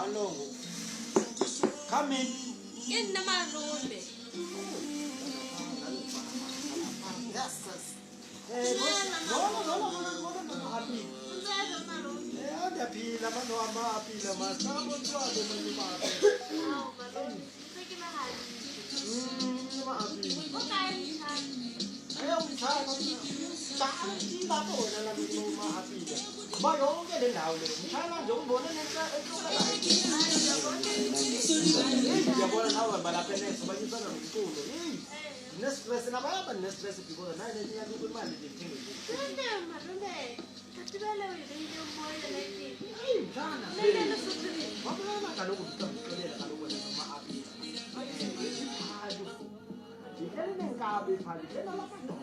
Malungu. Come in. Yini namalume? Yes, yes. No, happy. Unzalo malume. Ndiyaphila manje amaphila masabo ntwale manje bathi. Hawu malume. Sekile hali. Maphila. Okay, Umtshana Chathi lapho wena la maphila. Ba yonke le ndawo le. Umtshana nje umbona ngiyabona nawe balapha neso bayisana nomculo. Nestress nababa nestress because naye lenyanga imali ngithenga. malume. Kathibele uyinto moya lethi. Mtshana. Lele sokuthi. Wabona kaloku ngicela kaloku wena amaphila. Hayi nenkabi phali lena lapha ndo.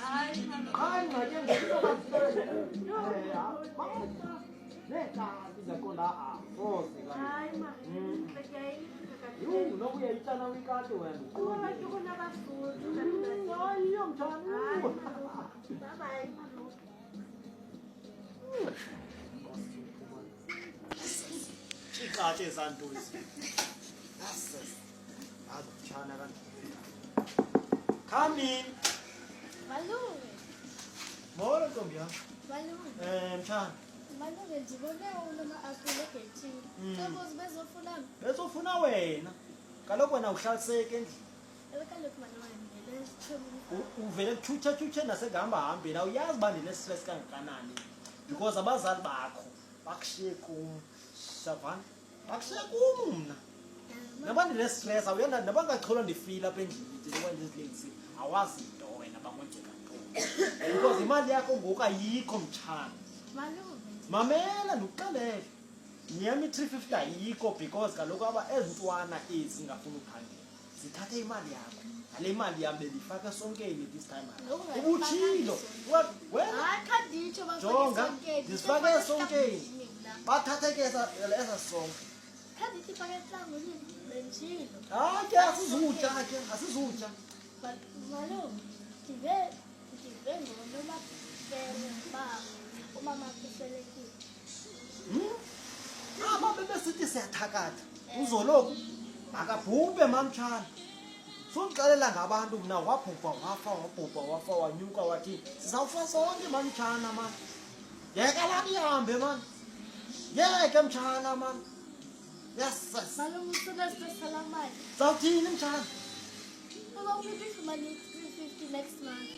Hayi malume. Hayi ngake ngikho kahle. Nekabi zakonda force la. Hayi malume. Bekayini Yho nokuya itshana wikade wena. Kuba tukuna bafuthi. Hayi yomtshana. Bye bye malume. Chikate santuzi. Yes. Chana kanti. Come in. Malume, Molo ntombi yami. malume, Mtshana. malume ndibone unama-apile egethini. Sokuze bezofuna Bezofuna wena. Kaloku wena uhlaliseke endlini. kaloku malume ngele sithembu. Uvele chucha nasengihamba hambeni awuyazi uba ndine-stress kangakanani because abazali bakho bakushiye kum shavana bakushiye kum mna naba ndine-stress awuyanda naba ngacholwa ndifile apha endlini ndikwenza izilengisi awazi nto wena bakwenzeka ntoni because imali yakho ngoku ayikho mtshana Malume, mamela ndikuxelele nyam i-350 ayikho because kaloku ezi ntwana ezi zingafuni uphangela zithathe imali yakho ngale mali yam bendiyifake sonkeni this time ubutshilo wena hayi kha nditsho jonga ndisifake esonkeni bathathe ke eza sonke kha ndithi fake ehlangweni benditshilo. hayi ke asizutya But malume, ndive ngonomafele uba umama khuselekile. aba bebesithi siyathakatha uzoloku makabhubhe mamtshana sondixelela ngabantu mna wabhubha wanyuka wathi sizawufa sonke mamtshana man yeka laa ihambe man yeke mtshana man yes Malume usuke salamani. zawuthini mtshana Uba uphi ifumane 350 next month.